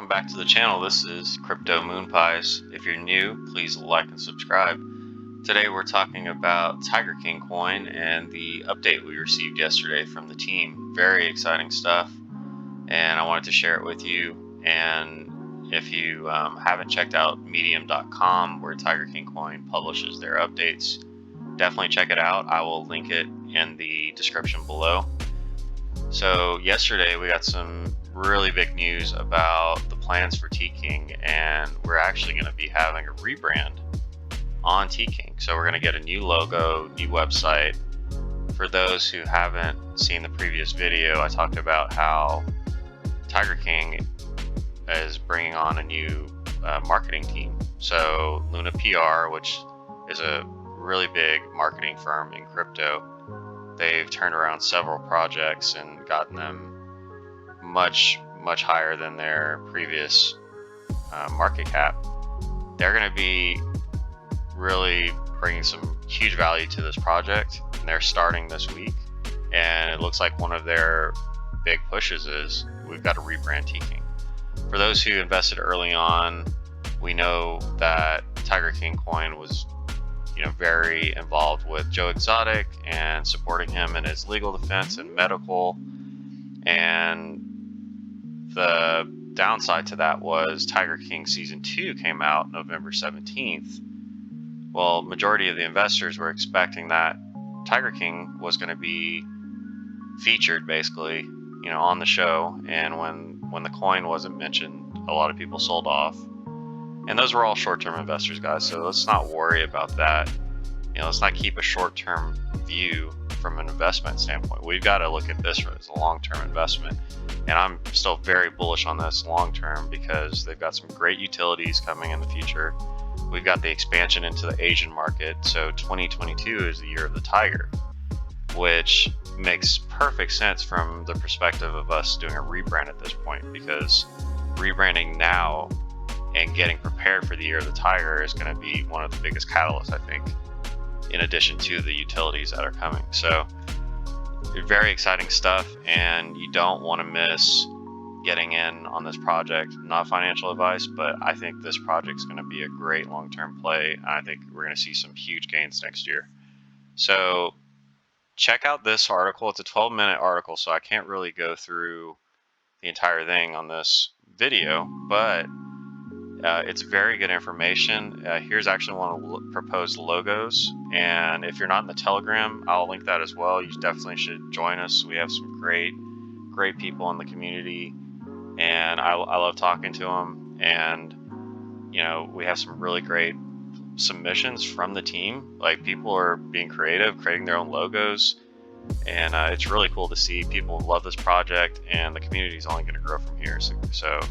back to the channel. This is Crypto Moon Pies. If you're new, please like and subscribe. Today we're talking about King coin and the update we received yesterday from the team. Very exciting stuff, and I wanted to share it with you. And if you haven't checked out medium.com, where King coin publishes their updates, definitely check it out. I will link it in the description below. So yesterday we got some really big news about the plans for Tking, and we're actually going to be having a rebrand on Tking. So we're going to get a new logo, new website. For those who haven't seen the previous video, I talked about how Tking is bringing on a new marketing team. So Luna PR, which is a really big marketing firm in crypto, they've turned around several projects and gotten them much higher than their previous market cap. They're going to be really bringing some huge value to this project, and they're starting this week. And it looks like one of their big pushes is we've got to rebrand Tking. For those who invested early on, we know that King coin was very involved with Joe Exotic and supporting him in his legal defense and medical. And the downside to that was King Season 2 came out November 17th. Well, majority of the investors were expecting that King was going to be featured basically, on the show. And when the coin wasn't mentioned, a lot of people sold off. And those were all short-term investors, guys. So let's not worry about that. Let's not keep a short-term view from an investment standpoint. We've got to look at this as a long-term investment. And I'm still very bullish on this long-term because they've got some great utilities coming in the future. We've got the expansion into the Asian market. So 2022 is the year of the tiger, which makes perfect sense from the perspective of us doing a rebrand at this point, because rebranding now and getting prepared for the year of the tiger is going to be one of the biggest catalysts, I think, in addition to the utilities that are coming. So very exciting stuff, and you don't want to miss getting in on this project. Not financial advice, but I think this project is going to be a great long-term play, and I think we're going to see some huge gains next year. So check out this article. It's a 12-minute article, so I can't really go through the entire thing on this video, but it's very good information. Here's actually one of the proposed logos, and if you're not in the Telegram, I'll link that as well. You definitely should join us. We have some great people in the community, and I love talking to them. And we have some really great submissions from the team. Like, people are being creative, creating their own logos, and it's really cool to see people love this project, and the community is only going to grow from here. So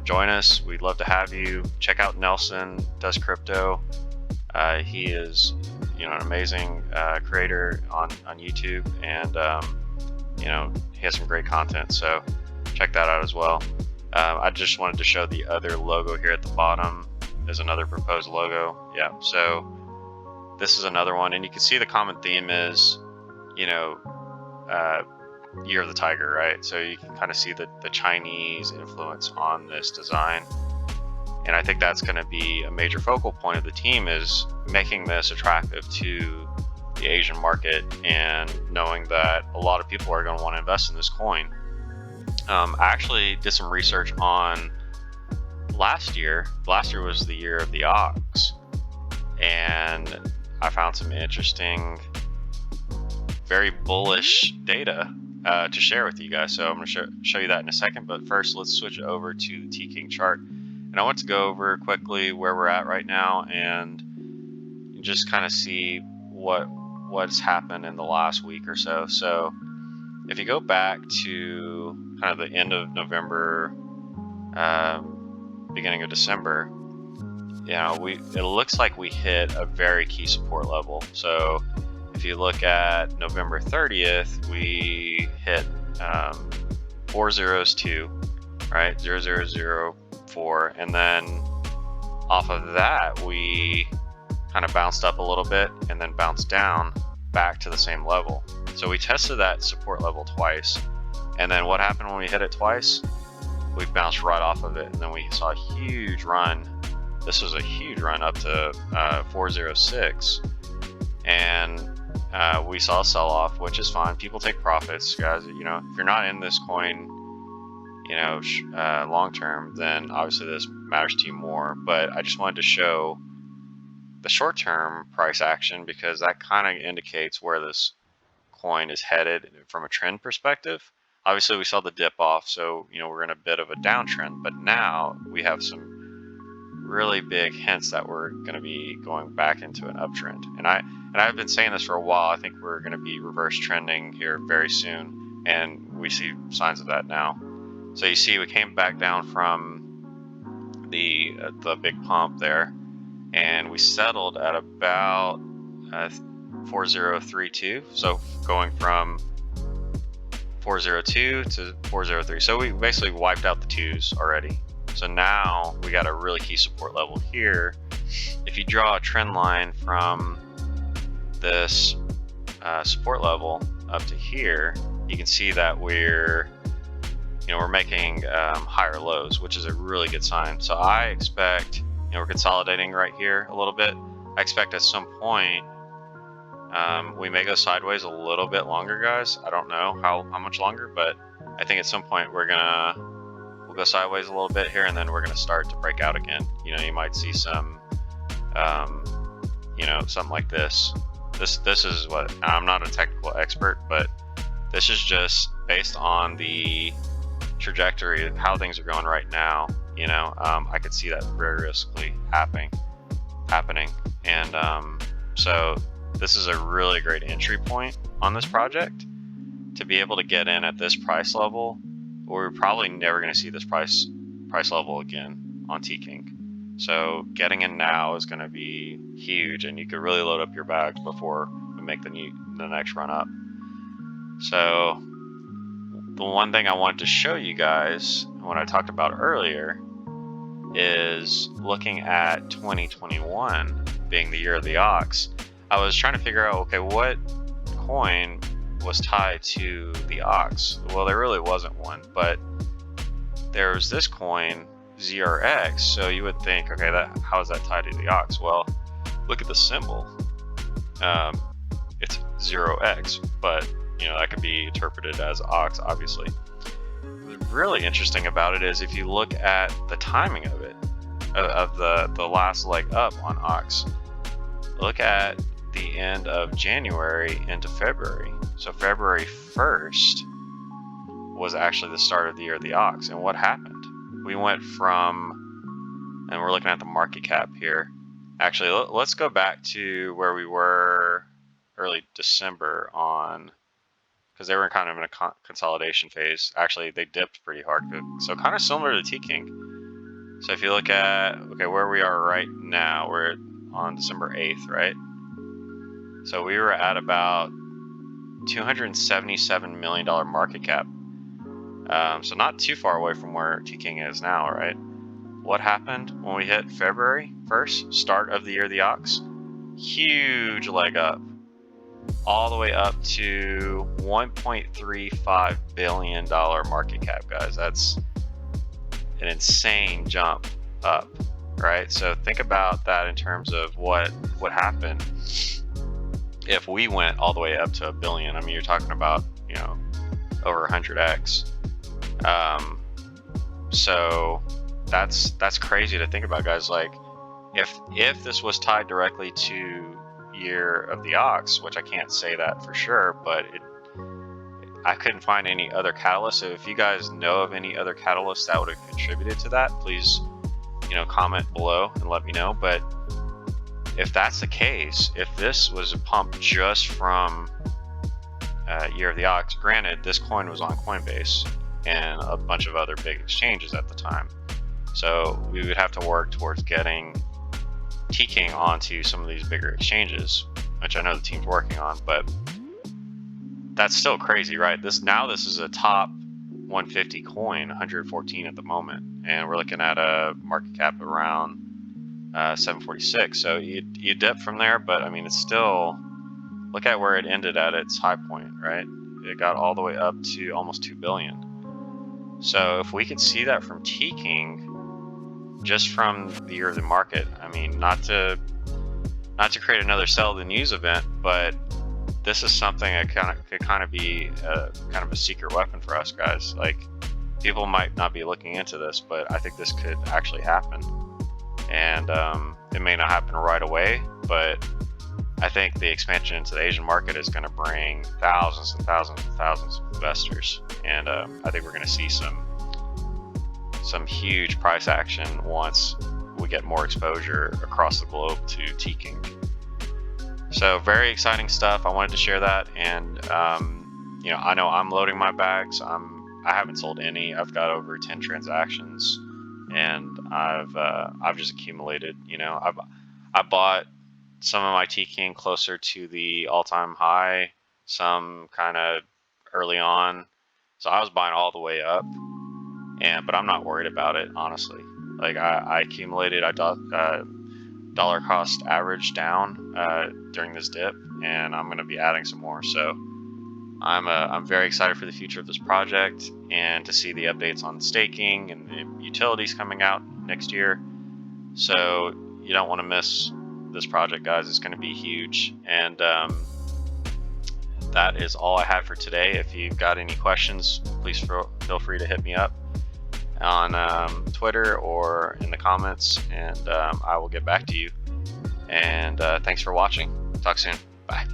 join us. We'd love to have you. Check out Nelson Does Crypto. He is an amazing creator on YouTube, and he has some great content, so check that out as well. I just wanted to show the other logo here at the bottom. There's another proposed logo. Yeah, so this is another one, and you can see the common theme is Year of the Tiger, right? So you can kind of see the Chinese influence on this design, and I think that's going to be a major focal point of the team, is making this attractive to the Asian market, and knowing that a lot of people are going to want to invest in this coin. I actually did some research on last year. Last year was the year of the ox, and I found some interesting, very bullish data to share with you guys. So I'm going to show you that in a second, but first let's switch over to the Tking chart. And I want to go over quickly where we're at right now, and just kind of see what's happened in the last week or so. So if you go back to kind of the end of November, beginning of December, it looks like we hit a very key support level. So if you look at November 30th, we hit 402, right? 0004, and then off of that we kind of bounced up a little bit and then bounced down back to the same level. So we tested that support level twice, and then what happened when we hit it twice? we bounced right off of it, and then we saw a huge run. This was a huge run up to 406, and we saw a sell-off, which is fine. People take profits, guys. You know, if you're not in this coin, you know, long term, then obviously this matters to you more. But I just wanted to show the short-term price action, because that kind of indicates where this coin is headed from a trend perspective. Obviously we saw the dip off, so you know we're in a bit of a downtrend, but now we have some really big hints that we're going to be going back into an uptrend. And I've been saying this for a while. I think we're going to be reverse trending here very soon, and we see signs of that now. So you see we came back down from the big pump there, and we settled at about 4032. So going from 402 to 403. So we basically wiped out the twos already. So now we got a really key support level here. If you draw a trend line from this support level up to here, you can see that we're making higher lows, which is a really good sign. So I expect, we're consolidating right here a little bit. I expect at some point we may go sideways a little bit longer, guys. I don't know how much longer, but I think at some point we'll go sideways a little bit here, and then we're gonna start to break out again. You might see some something like this. This is what, I'm not a technical expert, but this is just based on the trajectory of how things are going right now. I could see that very realistically happening, and so this is a really great entry point on this project to be able to get in at this price level. We're probably never going to see this price level again on Tking. So getting in now is going to be huge, and you could really load up your bags before we make the next run up. So the one thing I wanted to show you guys, when I talked about earlier, is looking at 2021 being the year of the ox. I was trying to figure out, okay, what coin was tied to the ox? Well, there really wasn't one, but there's this coin, ZRX. So you would think, okay, how is that tied to the ox? Well, look at the symbol. It's 0x, but that could be interpreted as ox, obviously. What's really interesting about it is if you look at the timing of it, of the last leg up on ox, look at the end of January into February. So February 1st was actually the start of the year of the ox. And what happened? We went from, and we're looking at the market cap here. Actually, let's go back to where we were early December on, because they were kind of in a consolidation phase. Actually, they dipped pretty hard. So kind of similar to Tking. So if you look at, okay, where we are right now, we're on December 8th, right? So we were at about $277 million market cap. So not too far away from where Tking is now, right? What happened when we hit February 1st, start of the year of the ox? Huge leg up, all the way up to $1.35 billion market cap, guys. That's an insane jump up, right? So think about that in terms of what would happen if we went all the way up to $1 billion. I mean, you're talking about, over 100x. So that's crazy to think about, guys. Like, if this was tied directly to year of the ox, which I can't say that for sure, but I couldn't find any other catalyst. So if you guys know of any other catalysts that would have contributed to that, please, comment below and let me know. But if that's the case, if this was a pump just from year of the ox, granted, this coin was on Coinbase and a bunch of other big exchanges at the time. So we would have to work towards getting Tking onto some of these bigger exchanges, which I know the team's working on, but that's still crazy, right? This is a top 150 coin, 114 at the moment, and we're looking at a market cap around 746. So you dip from there, but I mean, it's still, look at where it ended at its high point, right? It got all the way up to almost 2 billion. So if we could see that from Tking, just from the year of the market, I mean, not to create another sell the news event, but this is something that could kind of be kind of a secret weapon for us guys. Like, people might not be looking into this, but I think this could actually happen. And it may not happen right away, but I think the expansion into the Asian market is going to bring thousands and thousands and thousands of investors. And I think we're going to see some huge price action once we get more exposure across the globe to Tking. So very exciting stuff. I wanted to share that, and you know I'm loading my bags. I haven't sold any. I've got over 10 transactions, and I've just accumulated. You know, I bought some of my Tking closer to the all-time high, some kind of early on. So I was buying all the way up, but I'm not worried about it, honestly. Like, I accumulated, dollar cost average down during this dip, and I'm going to be adding some more. So I'm very excited for the future of this project, and to see the updates on staking and the utilities coming out next year. So you don't want to miss this project, guys. It's going to be huge. And that is all I have for today. If you've got any questions, please feel free to hit me up on Twitter or in the comments, and I will get back to you. And thanks for watching. Talk soon.